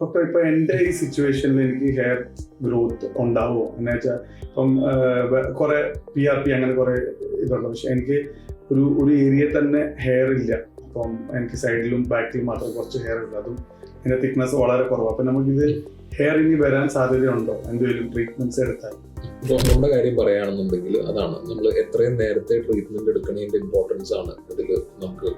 അപ്പൊ എന്റെ ഈ സിറ്റുവേഷനിൽ എനിക്ക് ഹെയർ ഗ്രോത്ത് ഉണ്ടാവുമോ എന്ന് വെച്ചാൽ ഇപ്പം കുറെ PRP അങ്ങനെ കുറെ ഇതുണ്ട്. പക്ഷെ എനിക്ക് ഒരു ഏരിയ തന്നെ ഹെയർ ഇല്ല. അപ്പം എനിക്ക് സൈഡിലും ബാക്കിലും മാത്രം കുറച്ച് ഹെയർ ഉള്ളൂ. അതും ഇതിന്റെ തിക്നെസ് വളരെ കുറവാണ്. അപ്പൊ നമുക്കിത് ഹെയർ ഇനി വരാൻ സാധ്യതയുണ്ടോ എന്തെങ്കിലും ട്രീറ്റ്മെന്റ്സ് എടുത്താൽ? ഇപ്പോൾ നമ്മുടെ കാര്യം പറയുകയാണെന്നുണ്ടെങ്കിൽ അതാണ് നമ്മൾ എത്രയും നേരത്തെ ട്രീറ്റ്മെന്റ് എടുക്കുന്നതിന്റെ ഇമ്പോർട്ടൻസ് ആണ് ഇതിൽ നമുക്ക്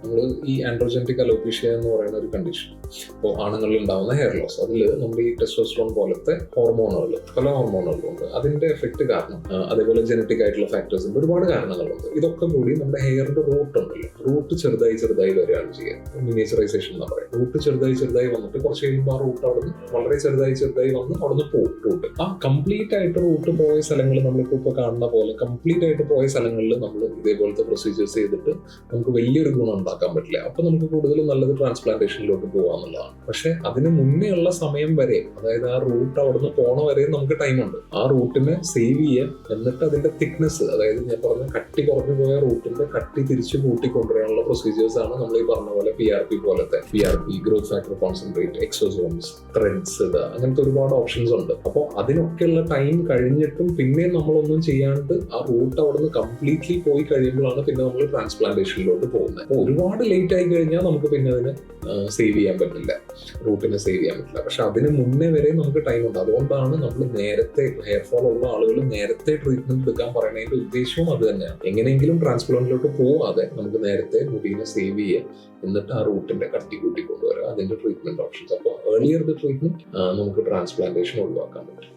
നമ്മൾ ഈ ആൻഡ്രോജെനിക് അലോപീഷ്യ എന്ന് പറയുന്ന ഒരു കണ്ടീഷൻ. ഇപ്പോൾ ആണുങ്ങളിൽ ഉണ്ടാകുന്ന ഹെയർ ലോസ്, അതിൽ നമ്മുടെ ഈ ടെസ്റ്റോസ്റ്ററോൺ പോലത്തെ ഹോർമോണുകൾ, പല ഹോർമോണുകളുണ്ട്, അതിന്റെ എഫക്ട് കാരണം, അതേപോലെ ജനറ്റിക് ആയിട്ടുള്ള ഫാക്ടേഴ്സിന്റെ ഒരുപാട് കാരണങ്ങളുണ്ട്. ഇതൊക്കെ കൂടി നമ്മുടെ ഹെയറിന്റെ റൂട്ട് ഉണ്ടല്ലോ, റൂട്ട് ചെറുതായി വരികയാണ് ചെയ്യുക. മിനിയേച്ചറൈസേഷൻ എന്ന് പറയും. റൂട്ട് ചെറുതായി വന്നിട്ട് കുറച്ച് കഴിയുമ്പോൾ ആ റൂട്ട് അവിടുന്ന് വളരെ ചെറുതായി വന്ന് അവിടുന്ന് പോകും. റൂട്ട് ആ കംപ്ലീറ്റ് ആയിട്ട് റൂട്ട് പോയ സ്ഥലങ്ങൾ നമ്മളിപ്പോൾ കാണുന്ന പോലെ കംപ്ലീറ്റ് ആയിട്ട് പോയ സ്ഥലങ്ങളിൽ നമ്മൾ ഇതേപോലത്തെ പ്രൊസീജിയേഴ്സ് ചെയ്തിട്ട് നമുക്ക് വലിയൊരു ഗുണം ഉണ്ടാക്കാൻ പറ്റില്ല. അപ്പൊ നമുക്ക് കൂടുതലും നല്ലത് ട്രാൻസ്പ്ലാന്റേഷനിലോട്ട് പോകാന്നുള്ളതാണ്. പക്ഷെ അതിന് മുന്നേ ഉള്ള സമയം വരെ, അതായത് ആ റൂട്ട് അവിടുന്ന് പോണ വരെ നമുക്ക് ടൈമുണ്ട്. ആ റൂട്ടിനെ സേവ് ചെയ്യാൻ, എന്നിട്ട് അതിന്റെ തിക്നെസ്, അതായത് ഞാൻ പറഞ്ഞ കട്ടി കുറഞ്ഞു പോയ റൂട്ടിന്റെ കട്ടി തിരിച്ചു കൂട്ടിക്കൊണ്ടുവരാനുള്ള പ്രൊസീജിയേഴ്സ് ആണ് നമ്മൾ ഈ പറഞ്ഞ പോലെ PRP പോലത്തെ, PRP, growth factor concentrate, exosomes, threads, അങ്ങനത്തെ ഒരുപാട് ഓപ്ഷൻസ് ഉണ്ട്. അപ്പോൾ അതിനൊക്കെയുള്ള ടൈം കഴിഞ്ഞിട്ടും പിന്നെ നമ്മളൊന്നും ചെയ്യാണ്ട് ആ റൂട്ട് അവിടുന്ന് കംപ്ലീറ്റ്ലി പോയി കഴിയുമ്പോഴാണ് പിന്നെ നമ്മൾ ട്രാൻസ്പ്ലാന്റേഷനിലോട്ട് പോകുന്നത്. അപ്പോൾ ഒരുപാട് ലേറ്റ് ആയി കഴിഞ്ഞാൽ നമുക്ക് പിന്നെ അതിന് സേവ് ചെയ്യാൻ പറ്റില്ല, റൂട്ടിനെ സേവ് ചെയ്യാൻ പറ്റില്ല. പക്ഷെ അതിന് മുന്നേ വരെ നമുക്ക് ടൈം ഉണ്ട്. അതുകൊണ്ടാണ് നമ്മൾ നേരത്തെ ഹെയർ ഫോൾ ഉള്ള ആളുകൾ നേരത്തെ ട്രീറ്റ്മെന്റ് എടുക്കാൻ പറയുന്നതിന്റെ ഉദ്ദേശവും അത് തന്നെയാണ്. എങ്ങനെയെങ്കിലും ട്രാൻസ്പ്ലാന്റിലോട്ട് പോവാതെ നമുക്ക് നേരത്തെ മുടീനെ സേവ് ചെയ്യാം, എന്നിട്ട് ആ റൂട്ടിന്റെ കട്ടി കൂട്ടി കൊണ്ടുവരാം. അതിന്റെ ട്രീറ്റ്മെന്റ് ഓപ്ഷൻസ്. അപ്പോൾ ഏർലിയർ ദ ട്രീറ്റ്മെന്റ് നമുക്ക് ട്രാൻസ്പ്ലാന്റേഷൻ ഒഴിവാക്കാൻ പറ്റും.